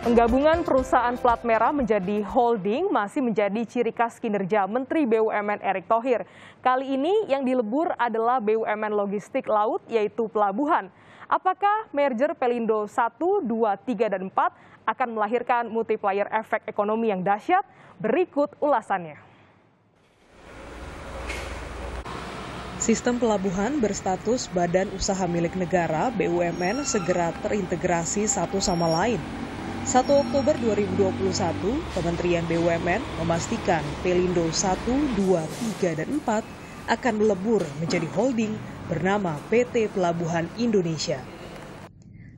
Penggabungan perusahaan plat merah menjadi holding masih menjadi ciri khas kinerja Menteri BUMN Erick Thohir. Kali ini yang dilebur adalah BUMN Logistik Laut, yaitu pelabuhan. Apakah merger Pelindo 1, 2, 3, dan 4 akan melahirkan multiplier efek ekonomi yang dahsyat? Berikut ulasannya. Sistem pelabuhan berstatus badan usaha milik negara BUMN segera terintegrasi satu sama lain. 1 Oktober 2021, Kementerian BUMN memastikan Pelindo 1, 2, 3, dan 4 akan melebur menjadi holding bernama PT Pelabuhan Indonesia.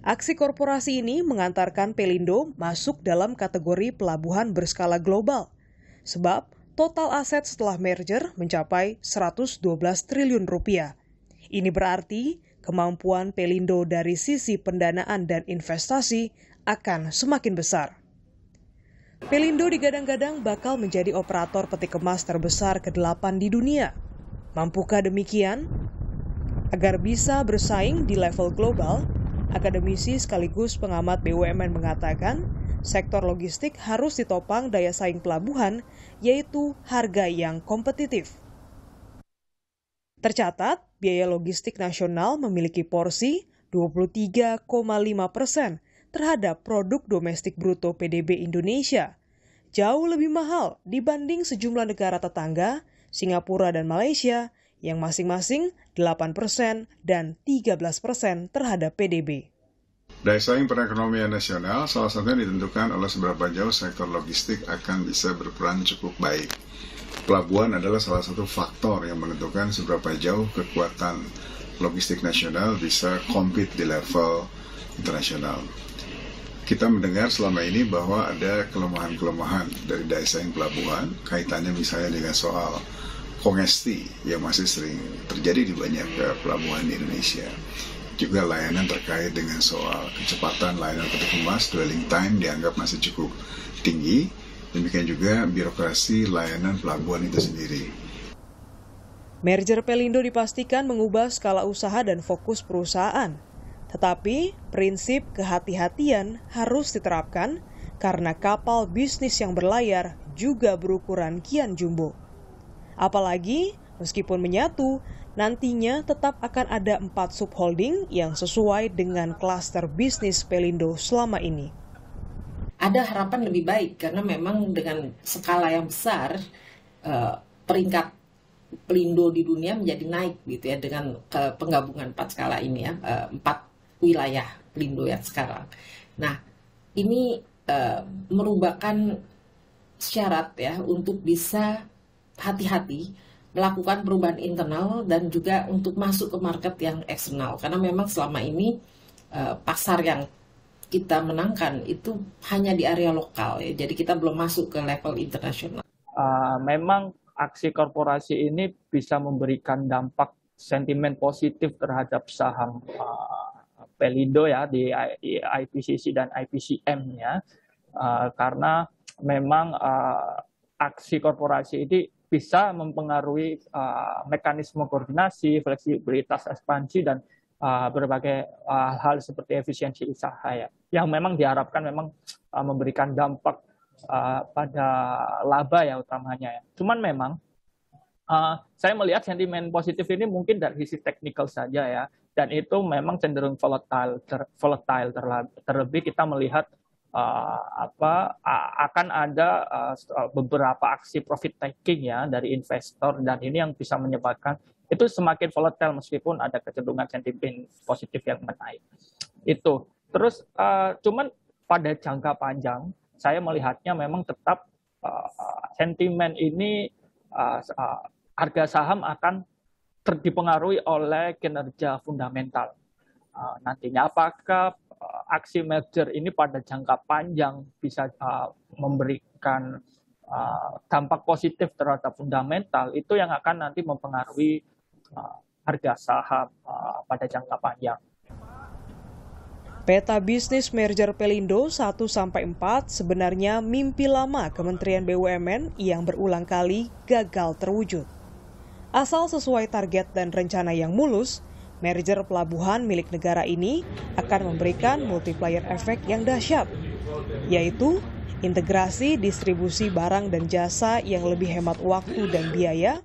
Aksi korporasi ini mengantarkan Pelindo masuk dalam kategori pelabuhan berskala global, sebab total aset setelah merger mencapai 112 triliun rupiah. Ini berarti kemampuan Pelindo dari sisi pendanaan dan investasi akan semakin besar. Pelindo digadang-gadang bakal menjadi operator peti kemas terbesar ke-8 di dunia. Mampukah demikian? Agar bisa bersaing di level global, akademisi sekaligus pengamat BUMN mengatakan, sektor logistik harus ditopang daya saing pelabuhan, yaitu harga yang kompetitif. Tercatat, biaya logistik nasional memiliki porsi 23,5% terhadap produk domestik bruto PDB Indonesia, jauh lebih mahal dibanding sejumlah negara tetangga, Singapura dan Malaysia, yang masing-masing 8% dan 13% terhadap PDB. Daya saing perekonomian nasional salah satunya ditentukan oleh seberapa jauh sektor logistik akan bisa berperan cukup baik. Pelabuhan adalah salah satu faktor yang menentukan seberapa jauh kekuatan logistik nasional bisa compete di level internasional. Kita mendengar selama ini bahwa ada kelemahan-kelemahan dari daya saing pelabuhan, kaitannya misalnya dengan soal kongesti yang masih sering terjadi di banyak pelabuhan di Indonesia. Juga layanan terkait dengan soal kecepatan layanan peti kemas, dwelling time dianggap masih cukup tinggi. Demikian juga birokrasi layanan pelabuhan itu sendiri. Merger Pelindo dipastikan mengubah skala usaha dan fokus perusahaan. Tetapi prinsip kehati-hatian harus diterapkan karena kapal bisnis yang berlayar juga berukuran kian jumbo. Apalagi meskipun menyatu, nantinya tetap akan ada 4 subholding yang sesuai dengan klaster bisnis Pelindo selama ini. Ada harapan lebih baik karena memang dengan skala yang besar, peringkat Pelindo di dunia menjadi naik gitu ya dengan penggabungan 4 skala ini ya, 4 wilayah Pelindo yang sekarang. Nah, ini merupakan syarat ya untuk bisa hati-hati melakukan perubahan internal dan juga untuk masuk ke market yang eksternal. Karena memang selama ini pasar yang kita menangkan itu hanya di area lokal ya. Jadi kita belum masuk ke level internasional. Memang aksi korporasi ini bisa memberikan dampak sentimen positif terhadap saham Pelindo ya di IPCC dan IPCM ya. Karena memang aksi korporasi ini bisa mempengaruhi mekanisme koordinasi, fleksibilitas ekspansi, dan berbagai hal seperti efisiensi usaha ya, yang memang diharapkan memang memberikan dampak pada laba ya utamanya ya. Cuman memang saya melihat sentimen positif ini mungkin dari sisi teknikal saja ya, dan itu memang cenderung volatile terlebih kita melihat akan ada beberapa aksi profit taking ya dari investor, dan ini yang bisa menyebabkan itu semakin volatile meskipun ada kecenderungan sentimen positif yang menaik. Itu. Terus cuman pada jangka panjang saya melihatnya memang tetap sentimen ini harga saham akan dipengaruhi oleh kinerja fundamental. Nantinya apakah aksi merger ini pada jangka panjang bisa memberikan dampak positif terhadap fundamental, itu yang akan nanti mempengaruhi harga saham pada jangka panjang. Peta bisnis merger Pelindo 1-4 sebenarnya mimpi lama Kementerian BUMN yang berulang kali gagal terwujud. Asal sesuai target dan rencana yang mulus, merger pelabuhan milik negara ini akan memberikan multiplier efek yang dahsyat. yaitu integrasi distribusi barang dan jasa yang lebih hemat waktu dan biaya.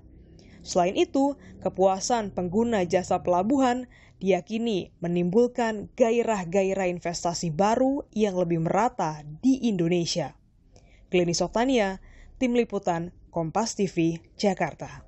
Selain itu, kepuasan pengguna jasa pelabuhan diyakini menimbulkan gairah-gairah investasi baru yang lebih merata di Indonesia. Glenys Oktania, Tim Liputan, Kompas TV, Jakarta.